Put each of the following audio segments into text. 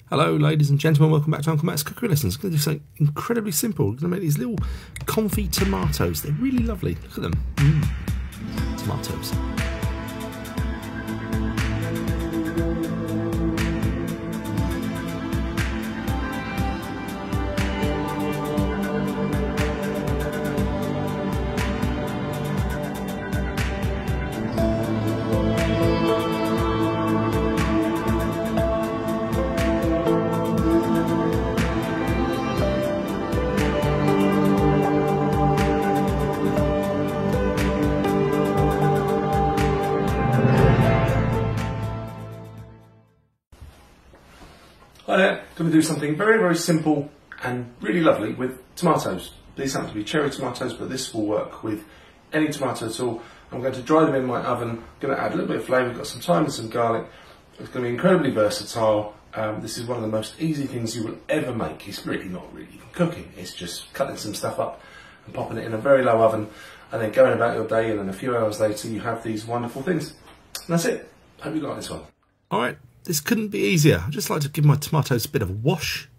Hello ladies and gentlemen, welcome back to Uncle Matt's Cookery Lessons. I'm going to do something incredibly simple. I'm going to make these little confit tomatoes. They're really lovely. Look at them. Tomatoes. Hi there, going to do something very, very simple and really lovely with tomatoes. These happen to be cherry tomatoes, but this will work with any tomato at all. I'm going to dry them in my oven. I'm going to add a little bit of flavour, got some thyme and some garlic. It's going to be incredibly versatile. This is one of the most easy things you will ever make. It's really not really even cooking, it's just cutting some stuff up and popping it in a very low oven and then going about your day, and then a few hours later you have these wonderful things. And that's it. Hope you like this one. Alright. This couldn't be easier. I'd just like to give my tomatoes a bit of a wash.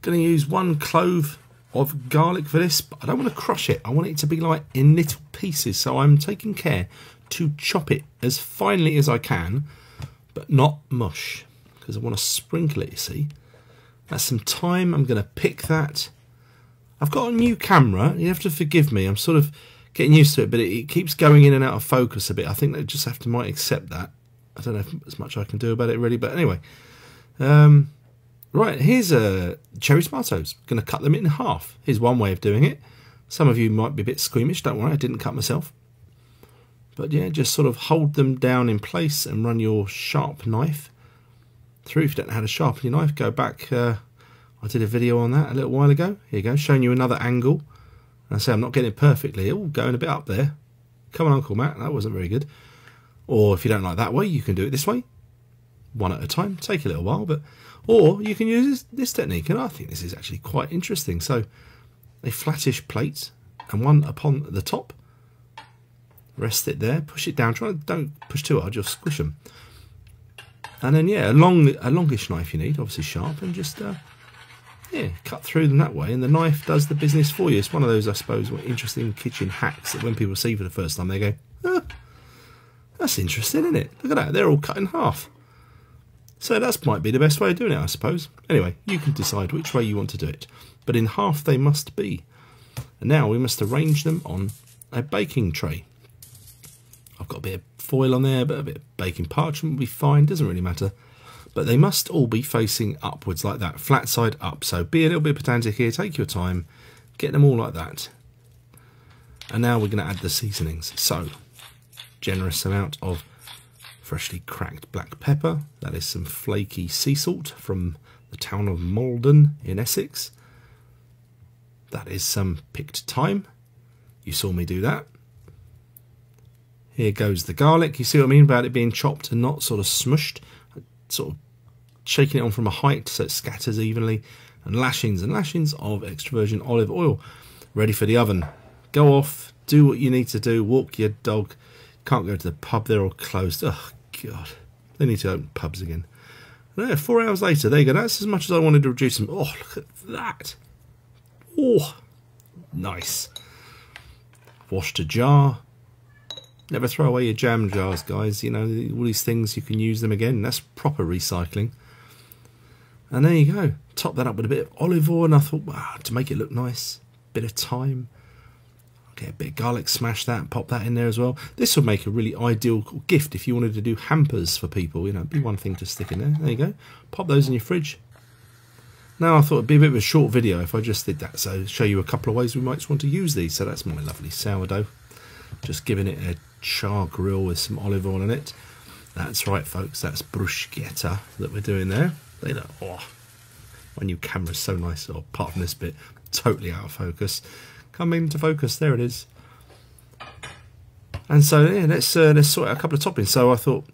Going to use 1 clove of garlic for this, but I don't want to crush it. I want it to be like in little pieces, so I'm taking care to chop it as finely as I can, but not mush, because I want to sprinkle it, you see. That's some thyme. I'm going to pick that. I've got a new camera. You have to forgive me. I'm sort of getting used to it, but it keeps going in and out of focus a bit. I think they just have to might accept that. I don't know if there's much I can do about it really, but anyway. Right, here's cherry tomatoes. I'm going to cut them in half. Here's one way of doing it. Some of you might be a bit squeamish. Don't worry, I didn't cut myself. But yeah, just sort of hold them down in place and run your sharp knife through. If you don't know how to sharpen your knife, go back. I did a video on that a little while ago. Here you go, showing you another angle. And I say I'm not getting it perfectly. Oh, going a bit up there. Come on, Uncle Matt, that wasn't very good. Or if you don't like that way, you can do it this way. One at a time. Take a little while, but or you can use this technique, and I think this is actually quite interesting. So a flattish plate and one upon the top. Rest it there. Push it down. Don't push too hard. You'll squish them. And then yeah, a longish knife you need, obviously sharp, and just yeah, cut through them that way, and the knife does the business for you. It's one of those, I suppose, interesting kitchen hacks that when people see for the first time, they go, oh, that's interesting, isn't it? Look at that, they're all cut in half. So that might be the best way of doing it, I suppose. Anyway, you can decide which way you want to do it. But in half they must be. And now we must arrange them on a baking tray. I've got a bit of foil on there, but a bit of baking parchment will be fine, doesn't really matter. But they must all be facing upwards like that, flat side up. So be a little bit pedantic here, take your time, get them all like that. And now we're going to add the seasonings. So, generous amount of freshly cracked black pepper. That is some flaky sea salt from the town of Malden in Essex. That is some picked thyme. You saw me do that. Here goes the garlic. You see what I mean about it being chopped and not sort of smushed. Sort of shaking it on from a height so it scatters evenly. And lashings of extra virgin olive oil. Ready for the oven. Go off, do what you need to do, walk your dog. Can't go to the pub, they're all closed. Oh, God. They need to open pubs again. There, 4 hours later, there you go. That's as much as I wanted to reduce them. Oh, look at that. Oh, nice. Washed a jar. Never throw away your jam jars, guys. You know, all these things, you can use them again. That's proper recycling. And there you go. Top that up with a bit of olive oil. And I thought, wow, to make it look nice, bit of thyme. Get a bit of garlic, smash that, and pop that in there as well. This would make a really ideal gift if you wanted to do hampers for people. You know, it'd be one thing to stick in there. There you go. Pop those in your fridge. Now I thought it'd be a bit of a short video if I just did that. So show you a couple of ways we might want to use these. So that's my lovely sourdough. Just giving it a char grill with some olive oil in it. That's right, folks. That's bruschetta that we're doing there. They look, oh, my new camera's so nice. Oh, apart from this bit, totally out of focus. Come into focus, there it is. And so yeah, let's sort out a couple of toppings. So I thought,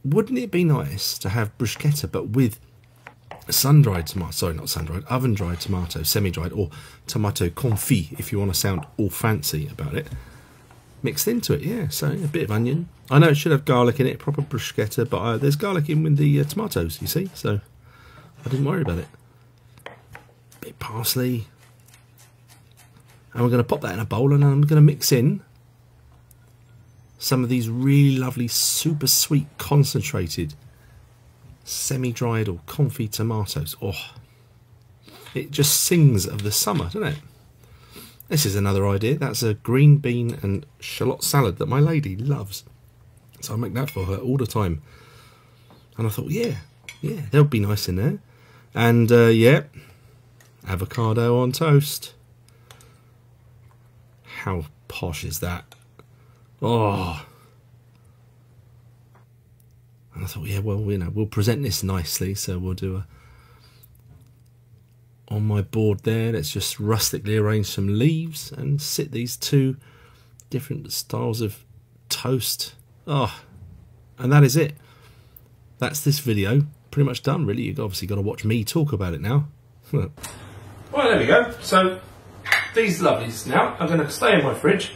wouldn't it be nice to have bruschetta but with sun-dried tomato, sorry, not sun-dried, oven-dried tomato, semi-dried, or tomato confit if you want to sound all fancy about it. mixed into it. Yeah, so a bit of onion. I know it should have garlic in it, proper bruschetta, but there's garlic in with the tomatoes, you see, so I didn't worry about it. Bit of parsley. And we're going to pop that in a bowl, and I'm going to mix in some of these really lovely, super sweet, concentrated, semi-dried or confit tomatoes. Oh, it just sings of the summer, doesn't it? This is another idea. That's a green bean and shallot salad that my lady loves. So I make that for her all the time. And I thought, yeah, they'll be nice in there. And yeah, avocado on toast. How posh is that? Oh. And I thought, yeah, well, you know, we'll present this nicely. So we'll do a... On my board there, let's just rustically arrange some leaves and sit these two different styles of toast. Oh, and that is it. That's this video. Pretty much done, really. You've obviously got to watch me talk about it now. Well, there we go. So these lovelies now are going to stay in my fridge.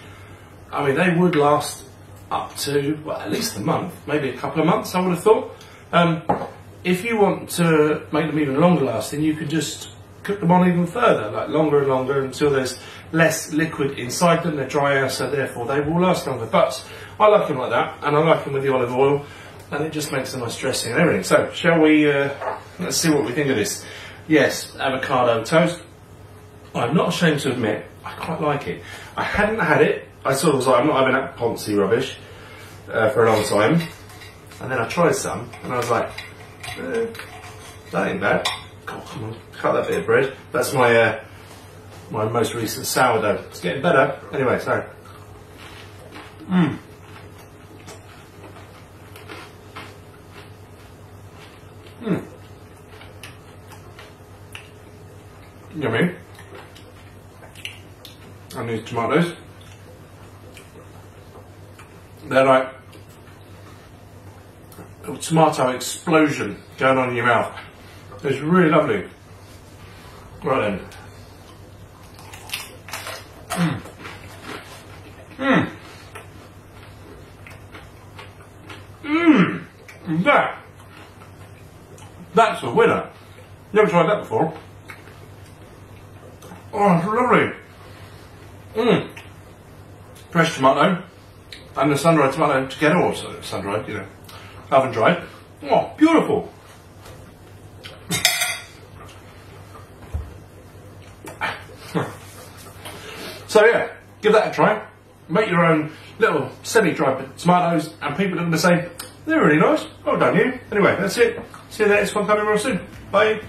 I mean, they would last up to, well, at least a month, maybe a couple of months, I would have thought. If you want to make them even longer lasting, you could just cook them on even further, like longer and longer, until there's less liquid inside them. They're drier, so therefore they will last longer. But I like them like that, and I like them with the olive oil, and it just makes a nice dressing and everything. So shall we, let's see what we think of this. Yes, avocado toast. I'm not ashamed to admit, I quite like it. I hadn't had it. I sort of was like, I'm not having that Ponzi rubbish for a long time. And then I tried some, and I was like, that ain't bad. God, come on, cut that bit of bread. That's my my most recent sourdough. It's getting better. Anyway, so. Yummy. And these tomatoes. They're like a tomato explosion going on in your mouth. It's really lovely. Right then. That's a winner. Never tried that before. Oh, it's lovely. Fresh tomato and the sun-dried tomato together, or sun-dried, you know, oven-dried. Oh, beautiful. So yeah, give that a try. Make your own little semi-dried tomatoes, and people are going to say, they're really nice. Well done you. Anyway, that's it. See you next one coming real soon. Bye.